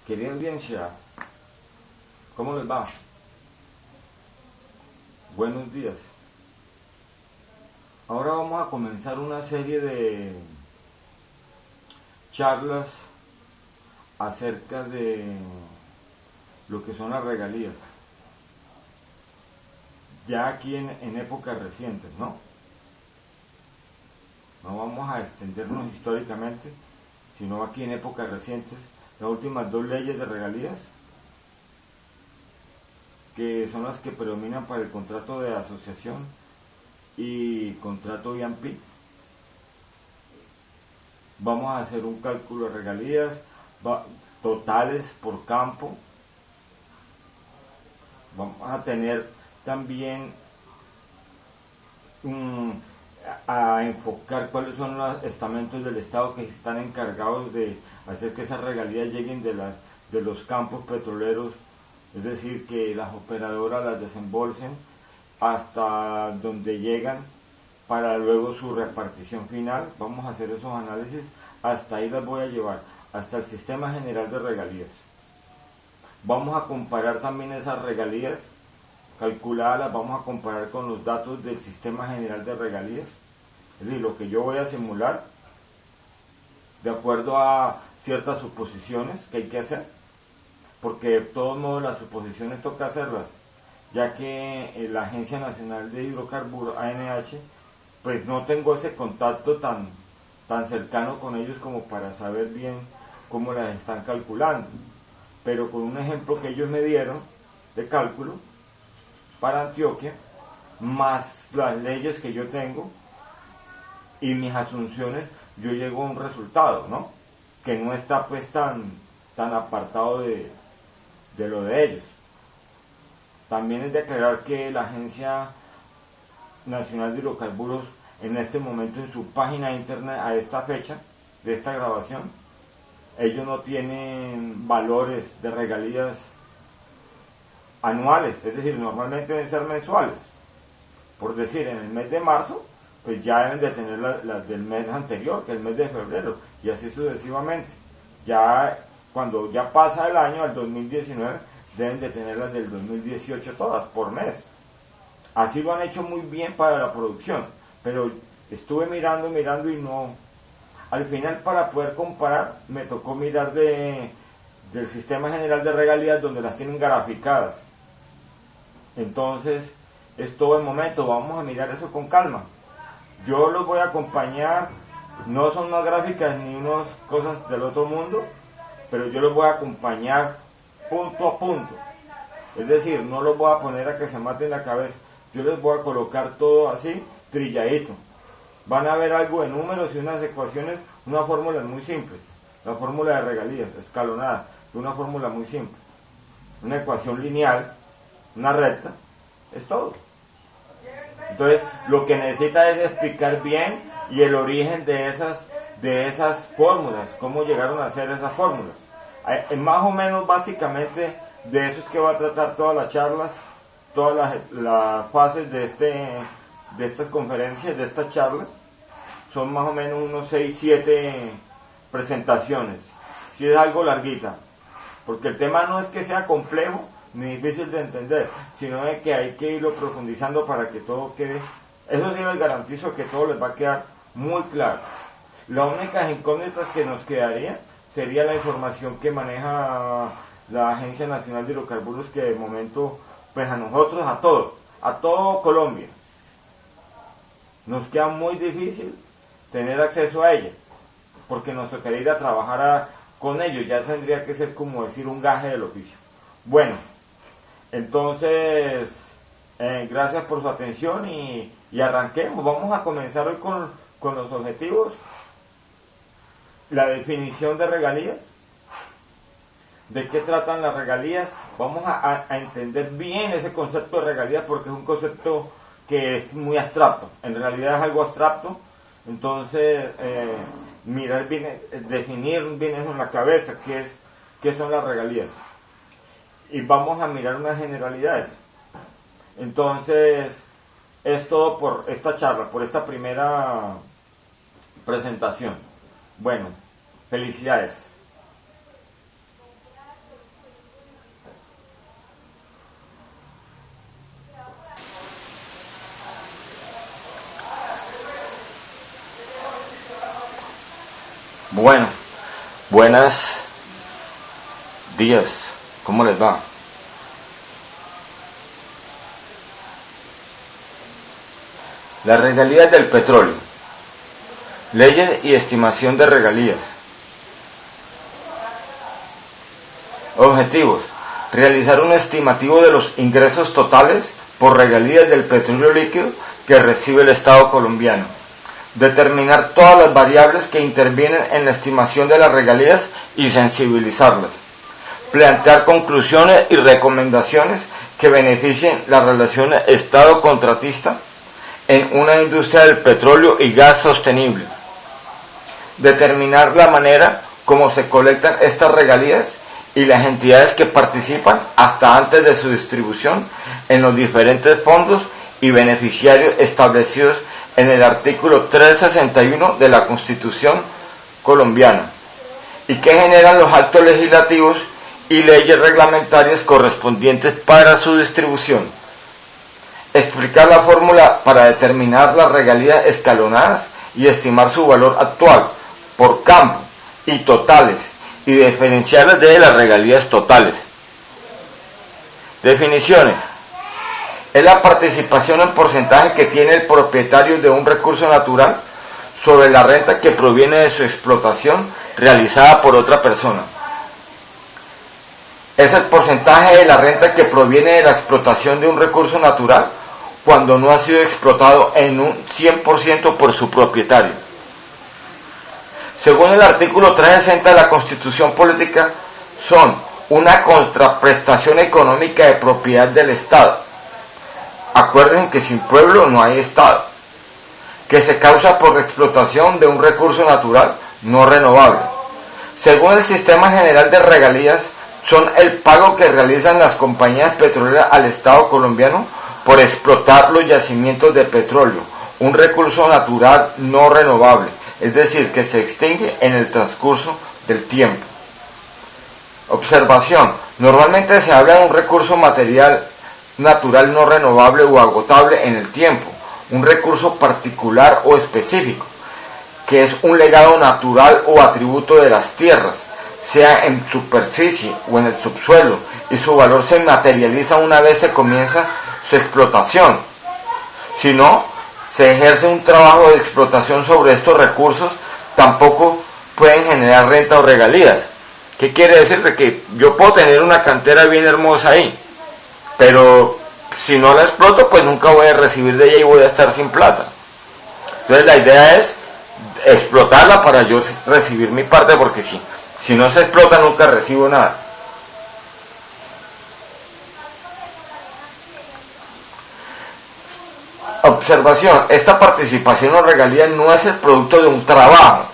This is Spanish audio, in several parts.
Querida audiencia, ¿cómo les va? Buenos días. Ahora vamos a comenzar una serie de charlas acerca de lo que son las regalías, ya aquí en épocas recientes, ¿no? No vamos a extendernos históricamente, sino aquí en épocas recientes, las últimas dos leyes de regalías, que son las que predominan para el contrato de asociación y contrato B&P. Vamos a hacer un cálculo de regalías totales por campo. Vamos a tener también a enfocar cuáles son los estamentos del Estado que están encargados de hacer que esas regalías lleguen de los campos petroleros, es decir, que las operadoras las desembolsen hasta donde llegan para luego su repartición final. Vamos a hacer esos análisis, hasta ahí las voy a llevar, hasta el Sistema General de Regalías. Vamos a comparar también esas regalías calculadas, las vamos a comparar con los datos del Sistema General de Regalías, es decir, lo que yo voy a simular de acuerdo a ciertas suposiciones que hay que hacer, porque de todos modos las suposiciones toca hacerlas, ya que la Agencia Nacional de Hidrocarburos, ANH, pues no tengo ese contacto tan cercano con ellos como para saber bien cómo las están calculando, pero con un ejemplo que ellos me dieron de cálculo para Antioquia, más las leyes que yo tengo y mis asunciones, yo llego a un resultado, ¿no? Que no está pues tan apartado de lo de ellos. También es de aclarar que la Agencia Nacional de Hidrocarburos en este momento en su página de internet a esta fecha de esta grabación, ellos no tienen valores de regalías anuales, es decir, normalmente deben ser mensuales. Por decir, en el mes de marzo, pues ya deben de tener las del mes anterior, que es el mes de febrero, y así sucesivamente. Ya cuando ya pasa el año, al 2019, deben de tener las del 2018 todas, por mes. Así lo han hecho muy bien para la producción, pero estuve mirando y no. Al final, para poder comparar, me tocó mirar del Sistema General de Regalías, donde las tienen graficadas. Entonces, es todo el momento, vamos a mirar eso con calma. Yo los voy a acompañar, no son unas gráficas ni unas cosas del otro mundo, pero yo los voy a acompañar punto a punto. Es decir, no los voy a poner a que se maten la cabeza, yo les voy a colocar todo así, trilladito. Van a ver algo de números y unas ecuaciones, unas fórmulas muy simples. La fórmula de regalías, escalonada, una fórmula muy simple. Una ecuación lineal, una recta, es todo. Entonces, lo que necesita es explicar bien y el origen de esas fórmulas, cómo llegaron a ser esas fórmulas. Más o menos, básicamente, de eso es que va a tratar todas las charlas, todas las fases de estas conferencias, de estas charlas. Son más o menos unos 6, 7 presentaciones. Si es algo larguita, porque el tema no es que sea complejo ni difícil de entender, sino de que hay que irlo profundizando para que todo quede. Eso sí les garantizo que todo les va a quedar muy claro. Las únicas incógnitas que nos quedaría sería la información que maneja la Agencia Nacional de Hidrocarburos, que de momento, pues a nosotros, a todo Colombia, nos queda muy difícil tener acceso a ella, porque nos tocaría ir a trabajar con ellos, ya tendría que ser como decir un gaje del oficio. Bueno, entonces, gracias por su atención y arranquemos. Vamos a comenzar hoy con los objetivos, la definición de regalías, de qué tratan las regalías. Vamos a entender bien ese concepto de regalías, porque es un concepto que es muy abstracto, en realidad es algo abstracto. Entonces, mirar bien, definir bien eso en la cabeza, qué son las regalías. Y vamos a mirar unas generalidades. Entonces, es todo por esta charla, por esta primera presentación. Bueno, felicidades. Bueno, buenos días, ¿cómo les va? Las regalías del petróleo. Leyes y estimación de regalías. Objetivos. Realizar un estimativo de los ingresos totales por regalías del petróleo líquido que recibe el Estado colombiano. Determinar todas las variables que intervienen en la estimación de las regalías y sensibilizarlas. Plantear conclusiones y recomendaciones que beneficien la relación Estado-contratista en una industria del petróleo y gas sostenible. Determinar la manera como se colectan estas regalías y las entidades que participan hasta antes de su distribución en los diferentes fondos y beneficiarios establecidos en el artículo 361 de la Constitución colombiana y que generan los actos legislativos y leyes reglamentarias correspondientes para su distribución. Explicar la fórmula para determinar las regalías escalonadas y estimar su valor actual por campo y totales y diferenciarlas de las regalías totales. Definiciones. Es la participación en porcentaje que tiene el propietario de un recurso natural sobre la renta que proviene de su explotación realizada por otra persona. Es el porcentaje de la renta que proviene de la explotación de un recurso natural cuando no ha sido explotado en un 100% por su propietario. Según el artículo 360 de la Constitución Política, son una contraprestación económica de propiedad del Estado. Acuérdense que sin pueblo no hay Estado, que se causa por la explotación de un recurso natural no renovable. Según el Sistema General de Regalías, son el pago que realizan las compañías petroleras al Estado colombiano por explotar los yacimientos de petróleo, un recurso natural no renovable, es decir, que se extingue en el transcurso del tiempo. Observación. Normalmente se habla de un recurso material natural no renovable o agotable en el tiempo, un recurso particular o específico, que es un legado natural o atributo de las tierras, sea en superficie o en el subsuelo, y su valor se materializa una vez se comienza su explotación. Si no se ejerce un trabajo de explotación sobre estos recursos, tampoco pueden generar renta o regalías. ¿Qué quiere decir? De que yo puedo tener una cantera bien hermosa ahí, pero si no la exploto, pues nunca voy a recibir de ella y voy a estar sin plata. Entonces la idea es explotarla para yo recibir mi parte, porque si no se explota nunca recibo nada. Observación. Esta participación o regalía no es el producto de un trabajo,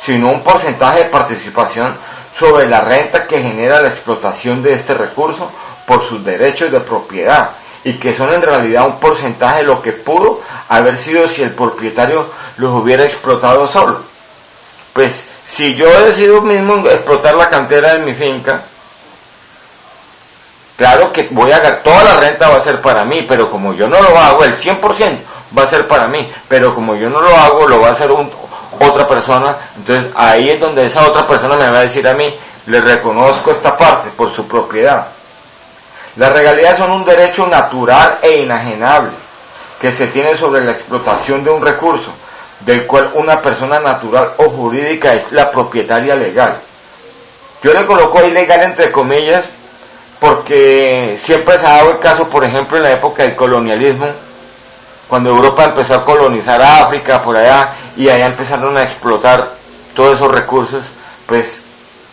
sino un porcentaje de participación sobre la renta que genera la explotación de este recurso por sus derechos de propiedad, y que son en realidad un porcentaje de lo que pudo haber sido si el propietario los hubiera explotado solo. Pues si yo decido mismo explotar la cantera de mi finca, claro que voy a ganar, toda la renta va a ser para mí, pero como yo no lo hago, el 100% va a ser para mí, pero como yo no lo hago, lo va a hacer otra persona. Entonces ahí es donde esa otra persona me va a decir a mí, le reconozco esta parte por su propiedad. Las regalías son un derecho natural e inajenable que se tiene sobre la explotación de un recurso, del cual una persona natural o jurídica es la propietaria legal. Yo le coloco ahí legal entre comillas, porque siempre se ha dado el caso, por ejemplo, en la época del colonialismo, cuando Europa empezó a colonizar África, por allá, y allá empezaron a explotar todos esos recursos, pues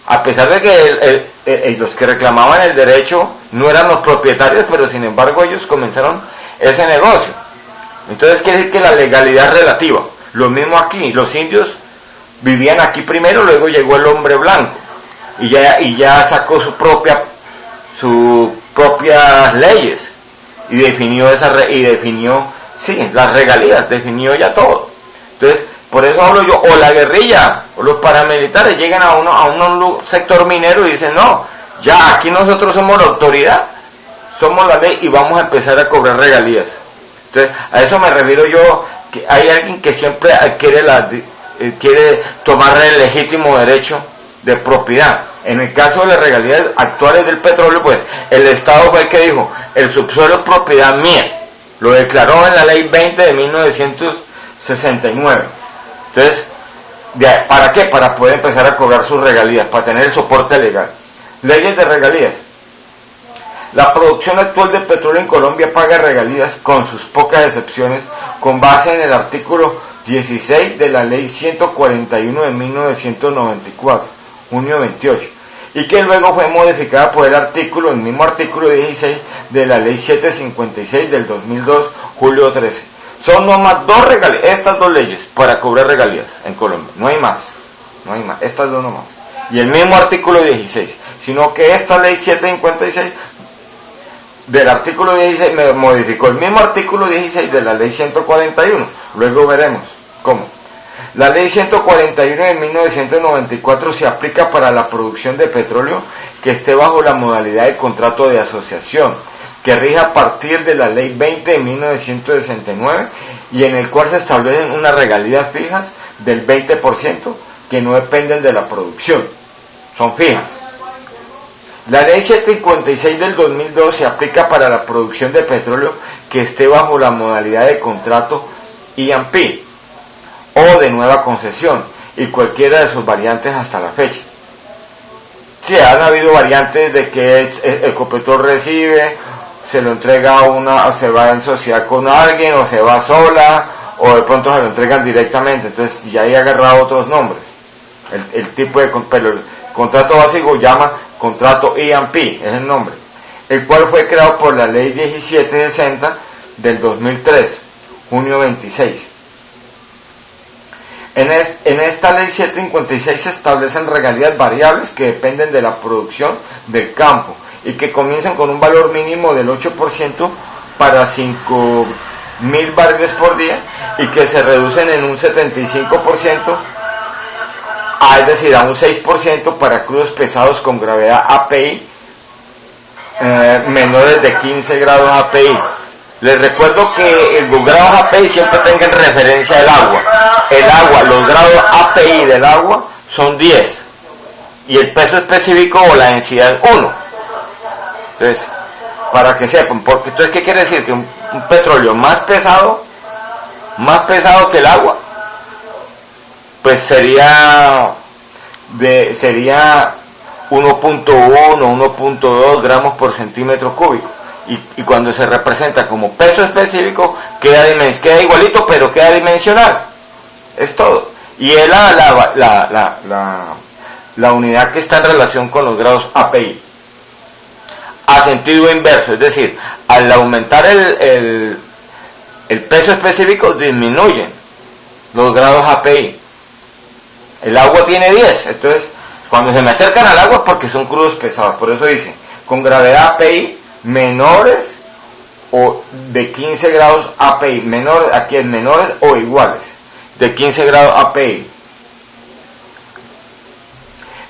a pesar de que los que reclamaban el derecho no eran los propietarios, pero sin embargo ellos comenzaron ese negocio. Entonces quiere decir que la legalidad es relativa. Lo mismo aquí, los indios vivían aquí primero, luego llegó el hombre blanco, y ya sacó sus propias leyes, y definió las regalías, definió ya todo. Entonces, por eso hablo yo, o la guerrilla, o los paramilitares llegan a un sector minero y dicen, no, ya aquí nosotros somos la autoridad, somos la ley y vamos a empezar a cobrar regalías. Entonces, a eso me refiero yo, que hay alguien que siempre adquiere quiere tomar el legítimo derecho de propiedad. En el caso de las regalías actuales del petróleo, pues el Estado fue el que dijo, el subsuelo es propiedad mía. Lo declaró en la ley 20 de 1969. Entonces, ¿para qué? Para poder empezar a cobrar sus regalías, para tener el soporte legal. Leyes de regalías. La producción actual de petróleo en Colombia paga regalías, con sus pocas excepciones, con base en el artículo 16 de la ley 141 de 1994, junio 28, y que luego fue modificada por el mismo artículo 16 de la ley 756 del 2002, julio 13. Son nomás dos regalías, estas dos leyes para cobrar regalías en Colombia, no hay más, estas dos nomás. Y el mismo artículo 16, sino que esta ley 756 del artículo 16 me modificó el mismo artículo 16 de la ley 141, luego veremos cómo. La ley 141 de 1994 se aplica para la producción de petróleo que esté bajo la modalidad de contrato de asociación, que rige a partir de la ley 20 de 1969 y en el cual se establecen unas regalías fijas del 20% que no dependen de la producción, son fijas. La ley 756 del 2002 se aplica para la producción de petróleo que esté bajo la modalidad de contrato E&P o de nueva concesión y cualquiera de sus variantes hasta la fecha. Sí, han habido variantes de que Ecopetrol recibe, se lo entrega a una, o se va en sociedad con alguien, o se va sola, o de pronto se lo entregan directamente, entonces ya he agarrado otros nombres. El tipo de pero el contrato básico llama contrato E&P, es el nombre, el cual fue creado por la ley 1760 del 2003, junio 26. En esta ley 756 se establecen regalías variables que dependen de la producción del campo y que comienzan con un valor mínimo del 8% para 5.000 barriles por día y que se reducen en un 75%, es decir, a un 6% para crudos pesados con gravedad API menores de 15 grados API. Les recuerdo que los grados API siempre tengan referencia al agua. Los grados API del agua son 10 y el peso específico o la densidad 1. Entonces, para que sepan, porque entonces, ¿qué quiere decir? Que un petróleo más pesado que el agua, pues sería 1.1, 1.2 gramos por centímetro cúbico. Y cuando se representa como peso específico, queda igualito, pero queda dimensional. Es todo. Y es la unidad que está en relación con los grados API. A sentido inverso, es decir, al aumentar el peso específico, disminuyen los grados API. El agua tiene 10, entonces cuando se me acercan al agua es porque son crudos pesados. Por eso dice, con gravedad API menores o de 15 grados API, menores, aquí es menores o iguales, de 15 grados API.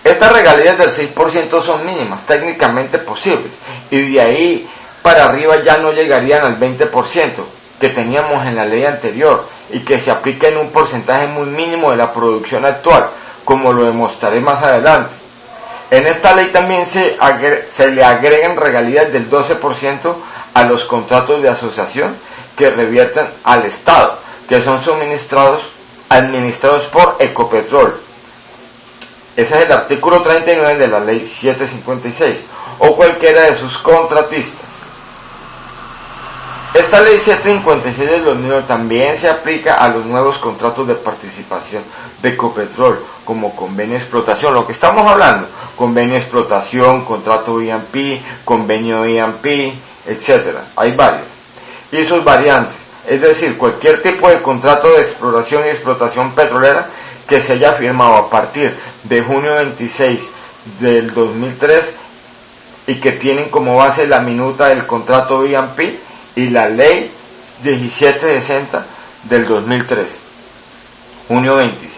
Estas regalías del 6% son mínimas, técnicamente posibles, y de ahí para arriba ya no llegarían al 20% que teníamos en la ley anterior y que se aplica en un porcentaje muy mínimo de la producción actual, como lo demostraré más adelante. En esta ley también se le agregan regalías del 12% a los contratos de asociación que revierten al Estado, que son administrados por Ecopetrol. Ese es el artículo 39 de la ley 756, o cualquiera de sus contratistas. Esta ley 756 del 2009 también se aplica a los nuevos contratos de participación de Ecopetrol, como convenio de explotación, lo que estamos hablando, convenio de explotación, contrato E&P, convenio E&P, etc. Hay varios. Y sus variantes, es decir, cualquier tipo de contrato de exploración y explotación petrolera que se haya firmado a partir de junio 26 del 2003 y que tienen como base la minuta del contrato E&P y la ley 1760 del 2003, junio 26.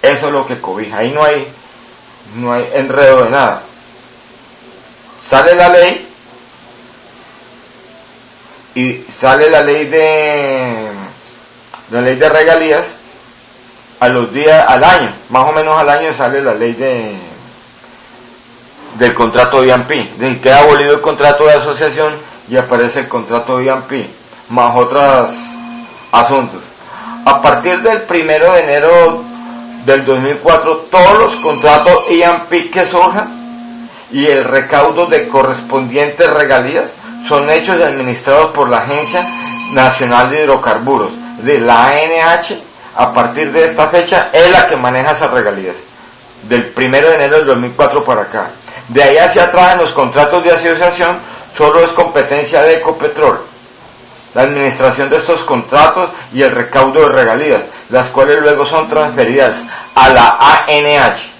Eso es lo que cobija. Ahí no hay enredo de nada. Sale la ley y sale la ley de regalías a los días, al año, más o menos al año sale la ley del contrato de I&P. Queda abolido el contrato de asociación y aparece el contrato de I&P, más otros asuntos. A partir del 1 de enero del 2004, todos los contratos I&P que surjan y el recaudo de correspondientes regalías son hechos y administrados por la Agencia Nacional de Hidrocarburos, de la ANH. A partir de esta fecha es la que maneja esas regalías, del 1 de enero del 2004 para acá. De ahí hacia atrás, en los contratos de asociación, solo es competencia de Ecopetrol la administración de estos contratos y el recaudo de regalías, las cuales luego son transferidas a la ANH.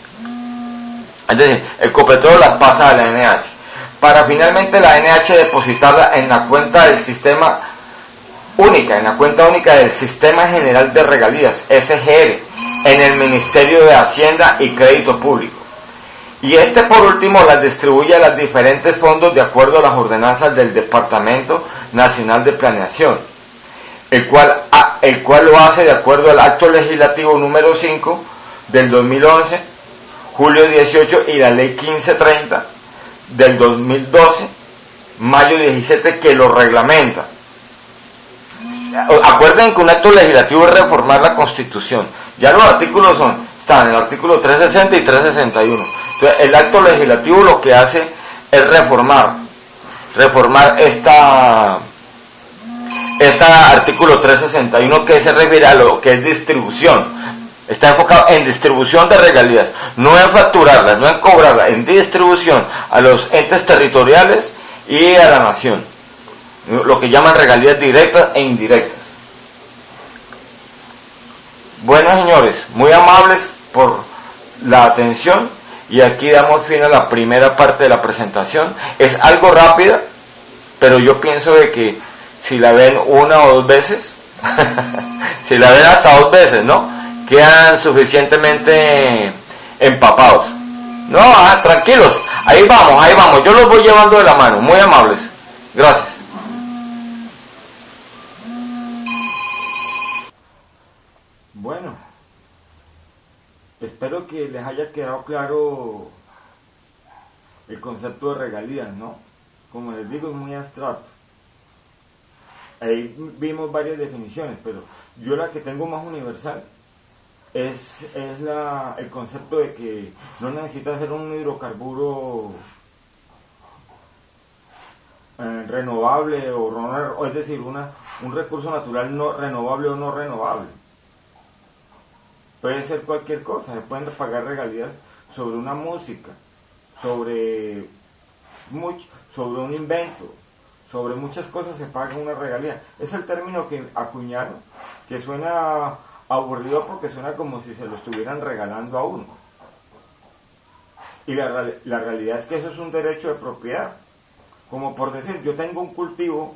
Es decir, Ecopetrol las pasa a la ANH, para finalmente la ANH depositarla en la cuenta del sistema única, en la cuenta única del Sistema General de Regalías, SGR, en el Ministerio de Hacienda y Crédito Público. Y este por último las distribuye a los diferentes fondos de acuerdo a las ordenanzas del Departamento Nacional de Planeación, el cual lo hace de acuerdo al acto legislativo número 5 del 2011, julio 18, y la ley 1530 del 2012, mayo 17, que lo reglamenta. Acuerden que un acto legislativo es reformar la Constitución. Ya los artículos están en el artículo 360 y 361. Entonces, el acto legislativo lo que hace es reformar esta artículo 361, que se refiere a lo que es distribución. Está enfocado en distribución de regalías, no en facturarlas, no en cobrarlas, en distribución a los entes territoriales y a la nación, lo que llaman regalías directas e indirectas. Bueno, señores, muy amables por la atención, y aquí damos fin a la primera parte de la presentación. Es algo rápida, pero yo pienso de que si la ven una o dos veces, si la ven hasta dos veces, ¿no?, quedan suficientemente empapados. No, tranquilos, ahí vamos, yo los voy llevando de la mano, muy amables. Gracias. Bueno, espero que les haya quedado claro el concepto de regalías, ¿no? Como les digo, es muy abstracto. Ahí vimos varias definiciones, pero yo la que tengo más universal es el concepto de que no necesita ser un hidrocarburo renovable o es decir, un recurso natural no renovable o no renovable. Puede ser cualquier cosa, se pueden pagar regalías sobre una música, sobre un invento, sobre muchas cosas se paga una regalía. Es el término que acuñaron, que suena aburrido porque suena como si se lo estuvieran regalando a uno. Y la realidad es que eso es un derecho de propiedad. Como por decir, yo tengo un cultivo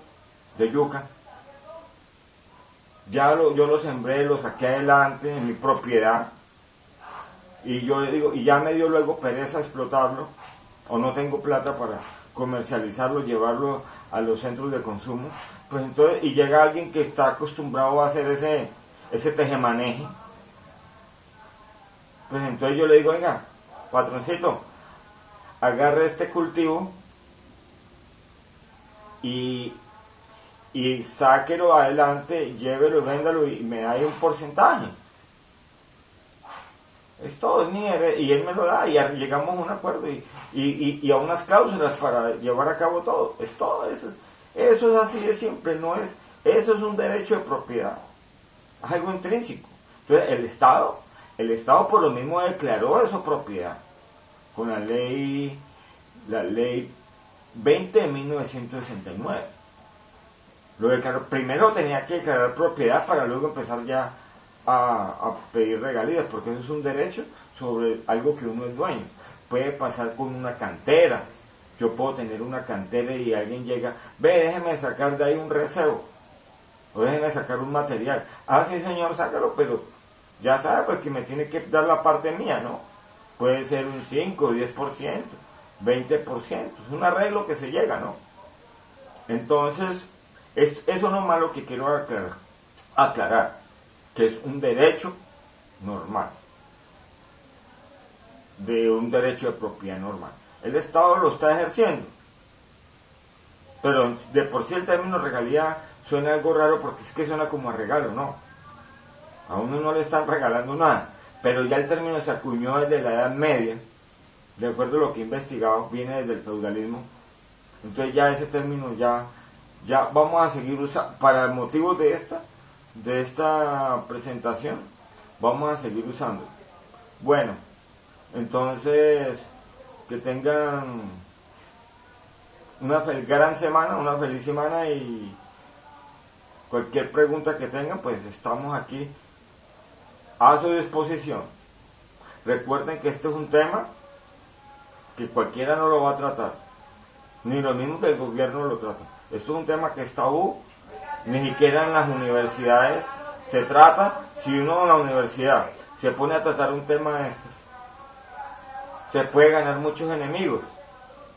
de yuca, yo lo sembré, lo saqué adelante en mi propiedad, y yo le digo, y ya me dio luego pereza explotarlo, o no tengo plata para comercializarlo, llevarlo a los centros de consumo, pues entonces, y llega alguien que está acostumbrado a hacer ese tejemaneje, pues entonces yo le digo, venga, patroncito, agarre este cultivo y sáquelo adelante, llévelo, véndalo y me da ahí un porcentaje. Es todo, es mi deber, y él me lo da, y llegamos a un acuerdo y a unas cláusulas para llevar a cabo todo. Es todo eso. Eso es así de simple, eso es un derecho de propiedad, es algo intrínseco. Entonces el Estado por lo mismo declaró eso propiedad con la ley 20 de 1969. Lo declaró, primero tenía que declarar propiedad para luego empezar ya a pedir regalías, porque eso es un derecho sobre algo que uno es dueño. Puede pasar con una cantera. Yo puedo tener una cantera y alguien llega, déjeme sacar de ahí un recebo, o déjeme sacar un material. Sí señor, sácalo, pero ya sabe pues que me tiene que dar la parte mía, ¿no? Puede ser un 5, 10%, 20%, es un arreglo que se llega, ¿no? Entonces, eso no es malo, que quiero aclarar, que es un derecho normal, de un derecho de propiedad normal. El Estado lo está ejerciendo, pero de por sí el término regalía suena algo raro porque es que suena como a regalo, no. A uno no le están regalando nada, pero ya el término se acuñó desde la Edad Media, de acuerdo a lo que he investigado, viene desde el feudalismo. Entonces ya ese término ya vamos a seguir usando, para el motivo de esta presentación, vamos a seguir usando. Bueno, entonces que tengan una gran semana, una feliz semana, y cualquier pregunta que tengan, pues estamos aquí a su disposición. Recuerden que este es un tema que cualquiera no lo va a tratar, ni lo mismo que el gobierno lo trata. Esto es un tema que es tabú, ni siquiera en las universidades se trata. Si uno en la universidad se pone a tratar un tema de estos, se puede ganar muchos enemigos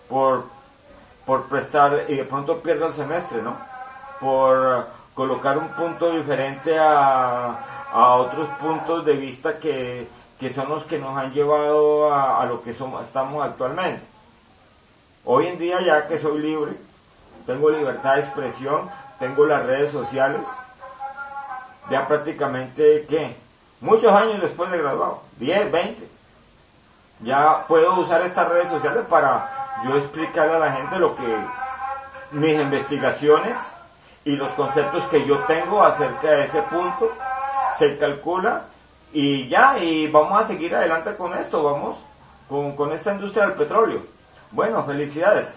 por prestar, y de pronto pierde el semestre, ¿no? Por colocar un punto diferente a otros puntos de vista que son los que nos han llevado a lo que estamos actualmente. Hoy en día, ya que soy libre, tengo libertad de expresión, tengo las redes sociales, ya prácticamente, ¿qué? Muchos años después de graduado, 10, 20, ya puedo usar estas redes sociales para yo explicarle a la gente lo que mis investigaciones y los conceptos que yo tengo acerca de ese punto se calcula, y vamos a seguir adelante con esto, vamos con esta industria del petróleo. Bueno, felicidades.